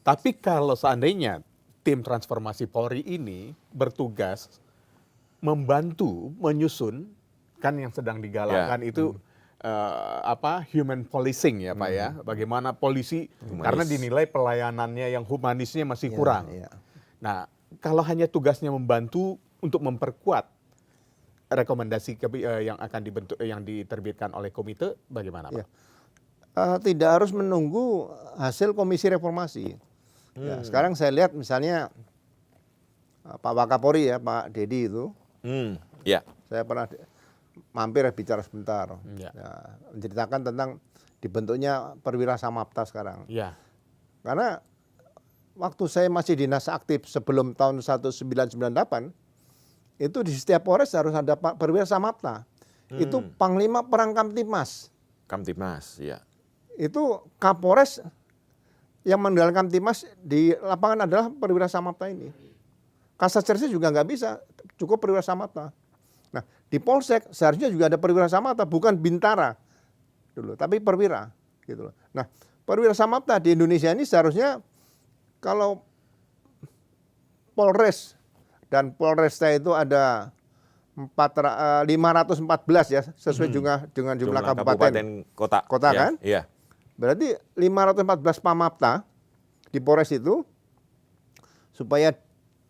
Tapi kalau seandainya tim transformasi Polri ini bertugas membantu menyusun kan yang sedang digalakkan itu human policing ya Pak ya. Bagaimana polisi karena dinilai pelayanannya yang humanisnya masih kurang. Nah, kalau hanya tugasnya membantu untuk memperkuat rekomendasi yang akan dibentuk yang diterbitkan oleh komite bagaimana Pak? Tidak harus menunggu hasil komisi reformasi. Ya, sekarang saya lihat misalnya Pak Wakapolri ya, Pak Dedi itu, saya pernah mampir bicara sebentar, menceritakan tentang dibentuknya Perwira Samapta sekarang. Karena waktu saya masih dinas aktif sebelum tahun 1998, itu di setiap Polres harus ada Perwira Samapta. Itu Panglima Perang Kamtibmas. Kamtibmas, ya. Itu Kapolres yang mengendalikan Kamtibmas di lapangan adalah Perwira Samapta ini. Kasatserse juga nggak bisa, cukup Perwira Samapta. Nah, di Polsek seharusnya juga ada Perwira Samapta, bukan Bintara dulu, tapi Perwira gitu loh. Nah, Perwira Samapta di Indonesia ini seharusnya kalau Polres dan Polresta itu ada 514 ya, sesuai juga dengan jumlah kabupaten kota ya, kan? Iya. Berarti 514 Pamapta di Polres itu supaya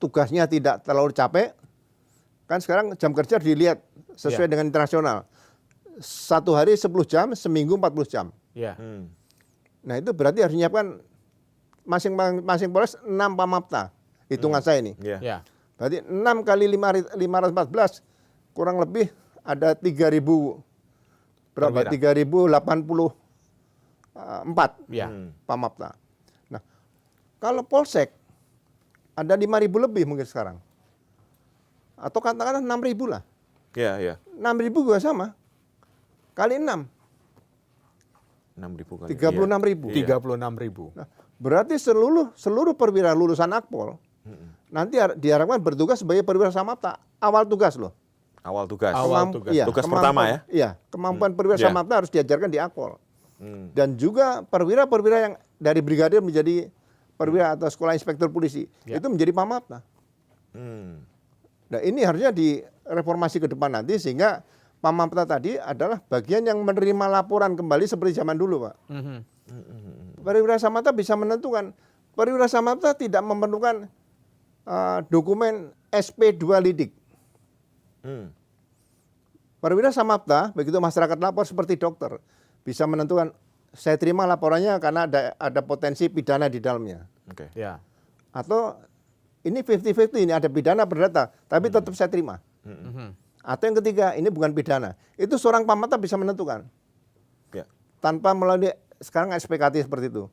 tugasnya tidak terlalu capek. Kan sekarang jam kerja dilihat sesuai dengan internasional. 1 hari 10 jam, seminggu 40 jam. Nah itu berarti harus menyiapkan masing-masing Polres 6 Pamapta. Hitungan saya ini. Berarti 6 kali 514 kurang lebih ada 3.000 berapa? 3.084 Pamapta. Nah, kalau Polsek ada 5.000 lebih mungkin sekarang. Atau katakanlah 6.000 lah. 6.000 juga sama. Kali 6. 6.000 kali. 36.000. 36.000. Nah, berarti seluruh perwira lulusan Akpol nanti diharapkan bertugas sebagai perwira Samapta. Awal tugas loh. Awal tugas. Tugas pertama ya? Iya, kemampuan perwira Samapta harus diajarkan di Akpol. Dan juga perwira-perwira yang dari brigadir menjadi perwira atau sekolah inspektur polisi itu menjadi Pamapta. Nah ini harusnya direformasi ke depan nanti sehingga Pamapta tadi adalah bagian yang menerima laporan kembali seperti zaman dulu Pak. Perwira Samapta bisa menentukan. Perwira Samapta tidak memerlukan dokumen SP2 lidik. Perwira Samapta begitu masyarakat lapor seperti dokter bisa menentukan saya terima laporannya karena ada potensi pidana di dalamnya. Atau ini 50-50, ini ada pidana perdata, tapi tetap saya terima. Atau yang ketiga, ini bukan pidana. Itu seorang Pamapta bisa menentukan. Tanpa melalui sekarang SPKT seperti itu.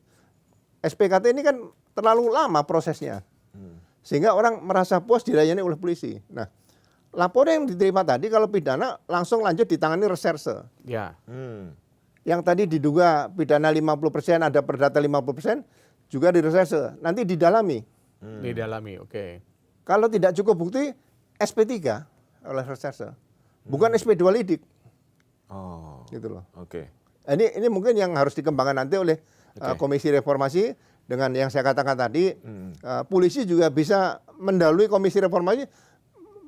SPKT ini kan terlalu lama prosesnya. Sehingga orang merasa puas dilayani oleh polisi. Nah, laporan yang diterima tadi kalau pidana langsung lanjut ditangani reserse. Yang tadi diduga pidana 50%, ada perdata 50%, juga di reserse. Nanti didalami. Kalau tidak cukup bukti, SP3 oleh reserse. Bukan SP2 lidik. Gitu loh. Ini mungkin yang harus dikembangkan nanti oleh Komisi Reformasi dengan yang saya katakan tadi. Polisi juga bisa mendahului Komisi Reformasi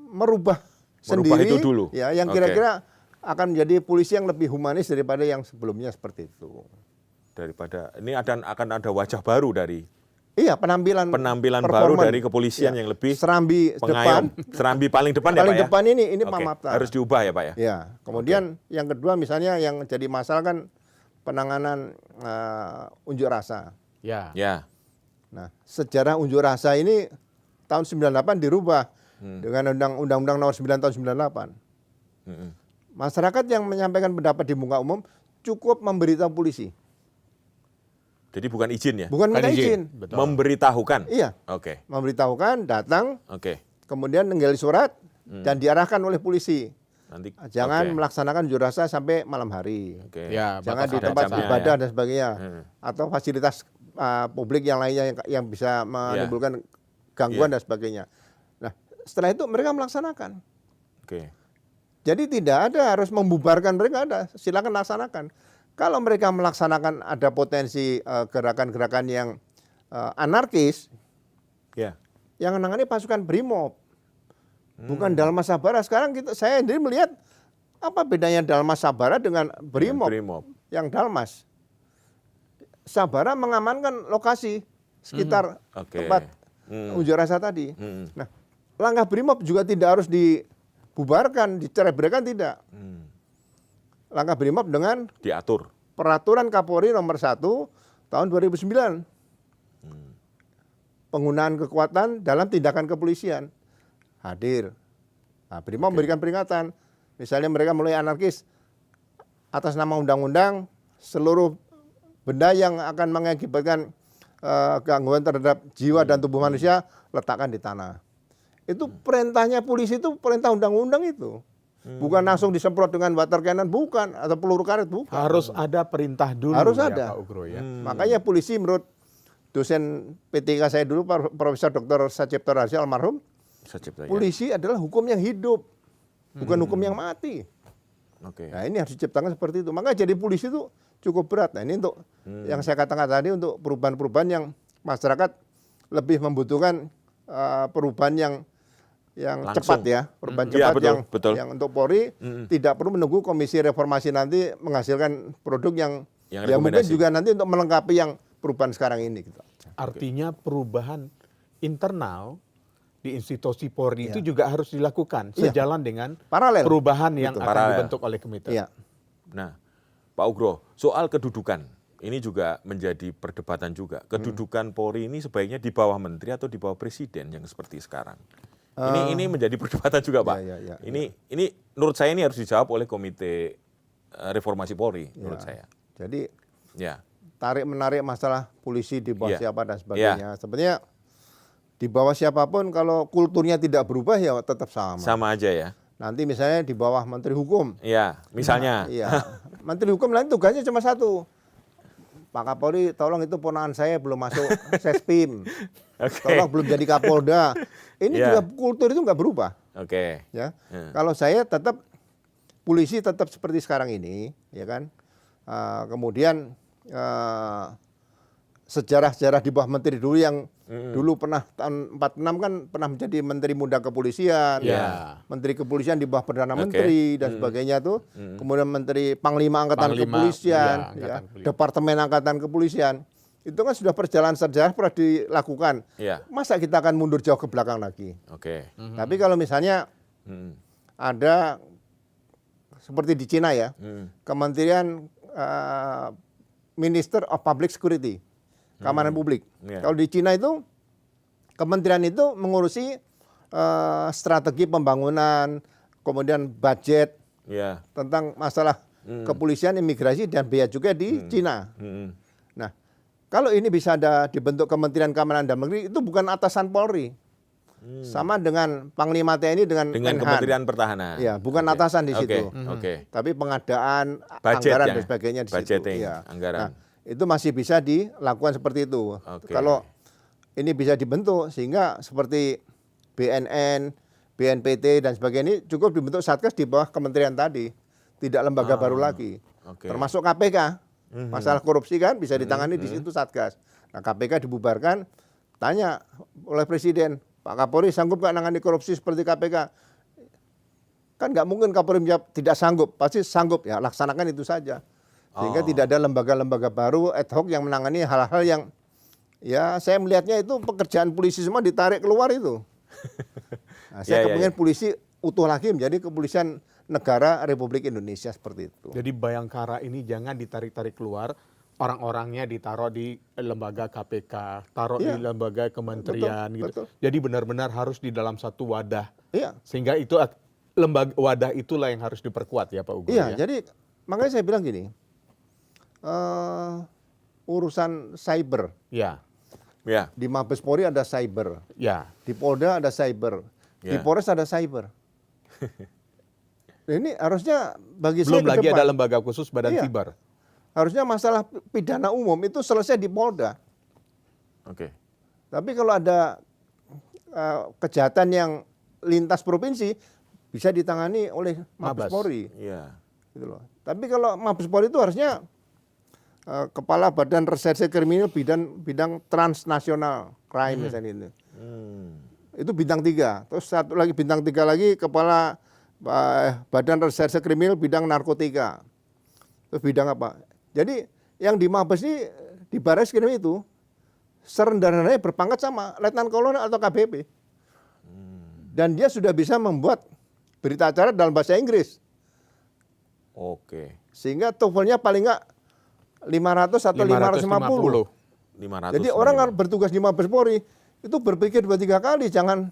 merubah sendiri itu dulu. Ya, yang kira-kira akan menjadi polisi yang lebih humanis daripada yang sebelumnya seperti itu. Daripada ini akan ada wajah baru dari penampilan baru dari kepolisian yang lebih serambi pengayom. Serambi paling depan ya Pak ya. Paling depan ini Pamapta. Harus diubah ya Pak ya. Ya, kemudian yang kedua misalnya yang jadi masalah kan penanganan unjuk rasa. Nah, sejarah unjuk rasa ini tahun 98 dirubah dengan Undang-Undang Nomor 9 tahun 98. Masyarakat yang menyampaikan pendapat di muka umum cukup memberitahu polisi. Jadi bukan izin ya? Bukan minta izin. Memberitahukan? Iya. Memberitahukan, datang, kemudian ninggali surat, dan diarahkan oleh polisi. Nanti, jangan melaksanakan unjuk rasa sampai malam hari. Jangan di tempat ibadah dan sebagainya. Atau fasilitas publik yang lainnya yang bisa menimbulkan gangguan dan sebagainya. Nah, setelah itu mereka melaksanakan. Jadi tidak ada harus membubarkan mereka, ada silakan laksanakan. Kalau mereka melaksanakan ada potensi gerakan-gerakan yang anarkis, Ya. yang menangani pasukan Brimob, bukan Dalmas Sabara. Sekarang saya sendiri melihat apa bedanya Dalmas Sabara dengan Brimob, yang Dalmas. Sabara mengamankan lokasi sekitar tempat unjuk rasa tadi. Nah, langkah Brimob juga tidak harus dibubarkan, dicerai-beraikan, tidak. Langkah Brimob dengan diatur. Peraturan Kapolri nomor 1 tahun 2009. Penggunaan kekuatan dalam tindakan kepolisian. Hadir. Nah, Brimob memberikan peringatan. Misalnya mereka mulai anarkis atas nama undang-undang, seluruh benda yang akan mengakibatkan gangguan terhadap jiwa dan tubuh manusia letakkan di tanah. Itu perintahnya polisi, itu perintah undang-undang itu. Bukan langsung disemprot dengan water cannon, bukan, atau peluru karet, bukan. Harus ada perintah dulu. Harus ya, ada. Pak Ugro ya. Makanya polisi menurut dosen PTK saya dulu, Profesor Dr. Sacipto Raharja almarhum, polisi adalah hukum yang hidup, bukan hukum yang mati. Nah, ini harus diciptakan seperti itu. Maka jadi polisi itu cukup berat. Nah, ini untuk yang saya katakan tadi, untuk perubahan-perubahan yang masyarakat lebih membutuhkan perubahan yang cepat ya, perubahan cepat betul. yang untuk Polri tidak perlu menunggu Komisi Reformasi nanti menghasilkan produk yang mungkin juga nanti untuk melengkapi yang perubahan sekarang ini. Gitu. Artinya perubahan internal di institusi Polri itu juga harus dilakukan sejalan dengan perubahan yang akan dibentuk oleh komite. Nah, Pak Ugro, soal kedudukan ini juga menjadi perdebatan juga. Kedudukan Polri ini sebaiknya di bawah menteri atau di bawah presiden yang seperti sekarang. Ini menjadi perdebatan juga, Pak. Ini menurut saya ini harus dijawab oleh Komite Reformasi Polri, menurut saya. Jadi tarik-menarik masalah polisi di bawah siapa dan sebagainya. Sebenarnya di bawah siapapun kalau kulturnya tidak berubah ya tetap sama. Sama aja ya. Nanti misalnya di bawah Menteri Hukum. Iya, misalnya. Menteri Hukum lain tugasnya cuma satu. Pak Kapolri, tolong itu ponakan saya belum masuk Sespim. Tolong belum jadi Kapolda. Ini juga kultur itu nggak berubah. Ya. Kalau saya tetap polisi tetap seperti sekarang ini, ya kan. Kemudian sejarah-sejarah di bawah menteri dulu yang dulu pernah tahun 46 kan pernah menjadi Menteri Muda Kepolisian, Menteri Kepolisian di bawah Perdana Menteri dan sebagainya tuh. Kemudian Menteri Panglima Angkatan Kepolisian, Departemen Angkatan Kepolisian. Itu kan sudah perjalanan sejarah pernah dilakukan. Masa kita akan mundur jauh ke belakang lagi? Tapi kalau misalnya ada seperti di Cina ya, Kementerian Minister of Public Security, keamanan publik. Kalau di Cina itu kementerian itu mengurusi strategi pembangunan, kemudian budget tentang masalah kepolisian, imigrasi dan bea cukai di Cina. Nah, kalau ini bisa ada dibentuk Kementerian Keamanan Dalam Negeri, itu bukan atasan Polri. Sama dengan Panglima TNI dengan Kementerian Pertahanan. Ya, bukan atasan di situ. Tapi pengadaan anggaran dan sebagainya di situ. Anggaran. Nah, itu masih bisa dilakukan seperti itu. Kalau ini bisa dibentuk sehingga seperti BNN, BNPT dan sebagainya ini cukup dibentuk Satgas di bawah kementerian tadi. Tidak lembaga baru lagi. Termasuk KPK. Masalah korupsi kan bisa ditangani di situ Satgas. Nah, KPK dibubarkan, tanya oleh Presiden, Pak Kapolri sanggup nggak nangani korupsi seperti KPK? Kan nggak mungkin Kapolri menjawab tidak sanggup, pasti sanggup, ya laksanakan itu saja. Sehingga tidak ada lembaga-lembaga baru ad hoc yang menangani hal-hal yang ya saya melihatnya itu pekerjaan polisi semua ditarik keluar itu. Nah, saya kepingin polisi utuh lagi menjadi kepolisian negara Republik Indonesia seperti itu. Jadi Bayangkara ini jangan ditarik-tarik keluar, orang-orangnya ditaruh di lembaga KPK, taruh di lembaga kementerian gitu. Jadi benar-benar harus di dalam satu wadah. Sehingga itu lembaga wadah itulah yang harus diperkuat ya Pak Ugro. Jadi makanya saya bilang gini, urusan cyber. Di Mabes Polri ada cyber. Di Polda ada cyber. Di Polres ada cyber. Ini harusnya bagi saya belum lagi ada lembaga khusus Badan Siber. Harusnya masalah pidana umum itu selesai di Polda. Tapi kalau ada kejahatan yang lintas provinsi bisa ditangani oleh Mabes Polri. Gitu loh. Tapi kalau Mabes Polri itu harusnya Kepala Badan Reserse Kriminal bidang transnasional crime misalnya itu. Itu bintang 3. Terus satu lagi bintang 3 lagi Kepala Badan Reserse Kriminal bidang narkotika. Terus bidang apa? Jadi yang di Mabes ini di Bareskrim itu serendah-rendahnya berpangkat sama Letnan Kolonel atau KBP. Dan dia sudah bisa membuat berita acara dalam bahasa Inggris. Oke. Sehingga TOEFL-nya paling enggak 500 atau 550. 500. Jadi orang yang bertugas di Mabes Polri itu berpikir 2-3 kali, jangan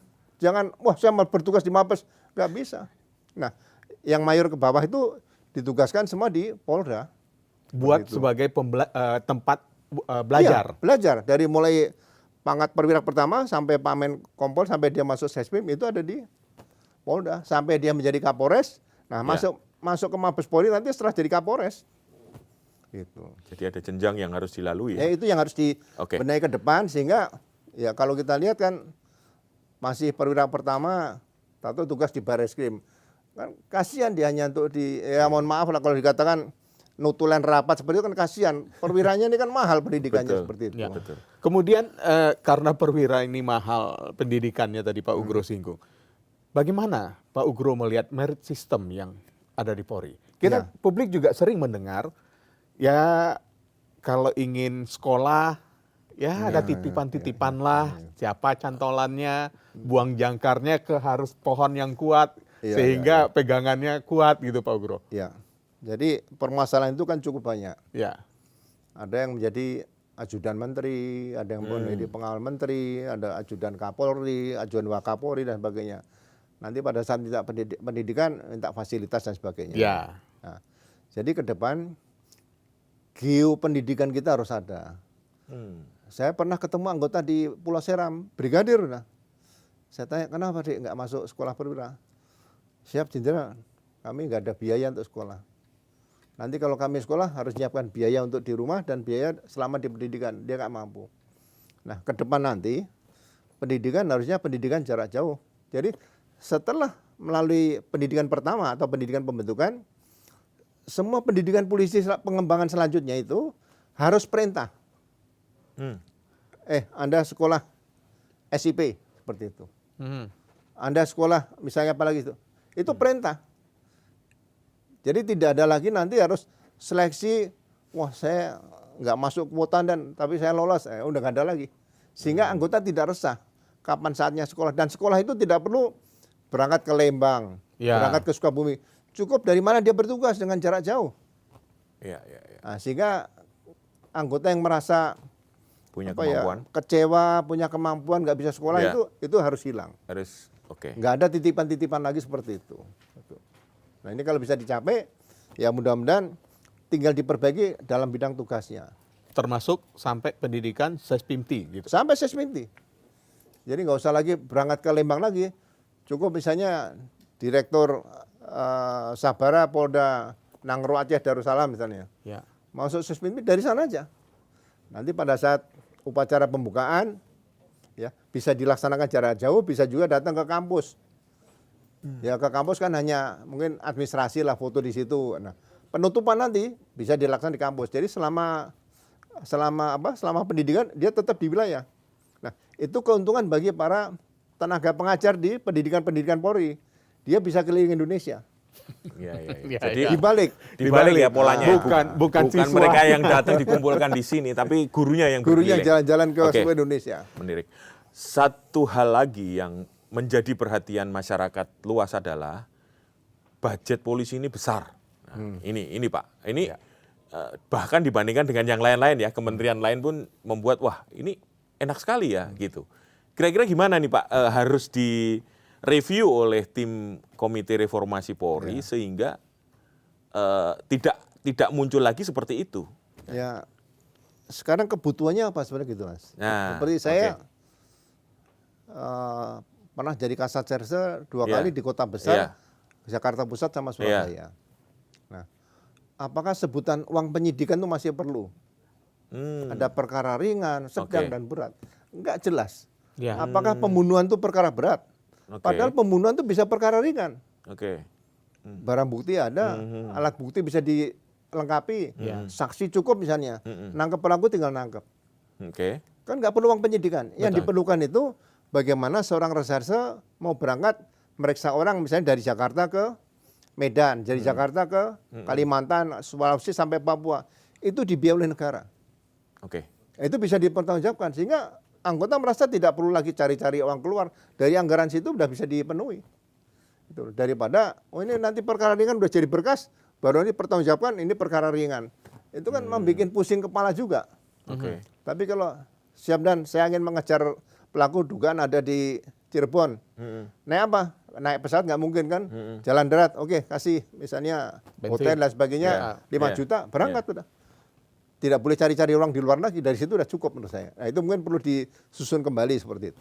wah saya mau bertugas di Mabes, nggak bisa. Nah, yang mayor ke bawah itu ditugaskan semua di Polda. Buat sebagai tempat belajar. Iya, belajar dari mulai pangkat perwira pertama sampai Pamen Kompol sampai dia masuk Sespim itu ada di Polda, sampai dia menjadi Kapolres. Nah, masuk ke Mabes Polri nanti setelah jadi Kapolres. Gitu. Jadi ada jenjang yang harus dilalui. Ya itu yang harus dibenahi ke depan sehingga ya kalau kita lihat kan masih perwira pertama atau tugas di Bareskrim. Kan kasihan dia hanya untuk ya mohon maaf lah kalau dikatakan nutulen rapat seperti itu kan kasihan. Perwiranya ini kan mahal pendidikannya seperti itu. Ya, betul. Kemudian karena perwira ini mahal pendidikannya tadi Pak Ugro singgung. Bagaimana Pak Ugro melihat merit system yang ada di Polri? Kita publik juga sering mendengar ya kalau ingin sekolah ya ada titipan-titipan lah, siapa cantolannya, buang jangkarnya ke harus pohon yang kuat sehingga pegangannya kuat gitu Pak Ugro. Ya. Jadi permasalahan itu kan cukup banyak. Ya. Ada yang menjadi ajudan menteri, ada yang menjadi pengawal menteri, ada ajudan Kapolri, ajudan Wakapolri dan sebagainya. Nanti pada saat minta pendidikan minta fasilitas dan sebagainya. Ya. Nah, jadi ke depan geopendidikan kita harus ada. Saya pernah ketemu anggota di Pulau Seram, brigadir. Nah. Saya tanya, kenapa Dik nggak masuk sekolah perwira? Siap jenderal, kami nggak ada biaya untuk sekolah. Nanti kalau kami sekolah harus menyiapkan biaya untuk di rumah dan biaya selama di pendidikan. Dia nggak mampu. Nah ke depan nanti pendidikan harusnya pendidikan jarak jauh. Jadi setelah melalui pendidikan pertama atau pendidikan pembentukan, semua pendidikan polisi pengembangan selanjutnya itu harus perintah. Anda sekolah SIP seperti itu. Anda sekolah misalnya apalagi itu perintah. Jadi tidak ada lagi nanti harus seleksi, wah saya nggak masuk kuota tapi saya lolos, udah nggak ada lagi. Sehingga anggota tidak resah kapan saatnya sekolah. Dan sekolah itu tidak perlu berangkat ke Lembang, berangkat ke Sukabumi. Cukup dari mana dia bertugas dengan jarak jauh. Nah, sehingga anggota yang merasa punya kemampuan, kecewa, punya kemampuan, nggak bisa sekolah itu harus hilang. Nggak ada titipan-titipan lagi seperti itu. Nah ini kalau bisa dicapai, ya mudah-mudahan tinggal diperbaiki dalam bidang tugasnya. Termasuk sampai pendidikan Sespimti gitu. Sampai Sespimti. Jadi nggak usah lagi berangkat ke Lembang lagi. Cukup misalnya Direktur Sabara Polda Nangro Aceh Darussalam misalnya. Ya. Masuk Sespimti dari sana aja. Nanti pada saat upacara pembukaan, ya bisa dilaksanakan jarak jauh, bisa juga datang ke kampus. Ya ke kampus kan hanya mungkin administrasi lah, foto di situ. Nah, penutupan nanti bisa dilaksanakan di kampus. Jadi selama pendidikan dia tetap di wilayah. Nah, itu keuntungan bagi para tenaga pengajar di pendidikan Polri. Dia bisa keliling Indonesia. Jadi dibalik ya polanya. Bukan siswa. Mereka yang datang dikumpulkan di sini, tapi gurunya yang jalan-jalan ke seluruh Indonesia. Menarik. Satu hal lagi yang menjadi perhatian masyarakat luas adalah budget polisi ini besar. Nah, ini Pak, ini bahkan dibandingkan dengan yang lain-lain ya, kementerian lain pun membuat wah ini enak sekali ya gitu. Kira-kira gimana nih Pak, harus direview oleh tim Komite Reformasi Polri sehingga tidak muncul lagi seperti itu. Ya, sekarang kebutuhannya apa sebenarnya gitu Mas? Nah, seperti saya pernah jadi Kasat Serse 2 kali di kota besar, Jakarta Pusat sama Surabaya. Nah, apakah sebutan uang penyidikan itu masih perlu? Ada perkara ringan, sedang dan berat. Enggak jelas. Apakah pembunuhan itu perkara berat? Padahal pembunuhan itu bisa perkara ringan. Barang bukti ada, alat bukti bisa lengkapi, saksi cukup misalnya, nangkep pelaku tinggal nangkep. Kan nggak perlu uang penyidikan. Yang diperlukan itu bagaimana seorang reserse mau berangkat meriksa orang misalnya dari Jakarta ke Medan, dari Jakarta ke Kalimantan, Sulawesi sampai Papua, itu dibiayai oleh negara. Itu bisa dipertanggungjawabkan sehingga anggota merasa tidak perlu lagi cari-cari uang keluar dari anggaran situ udah bisa dipenuhi. Itu daripada ini nanti perkara ringan udah jadi berkas, baru ini pertanggungjawabkan ini perkara ringan. Itu kan membuat pusing kepala juga. Tapi kalau siap dan saya ingin mengejar pelaku dugaan ada di Cirebon, naik apa? Naik pesawat nggak mungkin kan? Jalan darat, oke kasih misalnya hotel dan sebagainya 5 juta berangkat udah. Tidak boleh cari-cari orang di luar lagi, dari situ udah cukup menurut saya. Nah itu mungkin perlu disusun kembali seperti itu.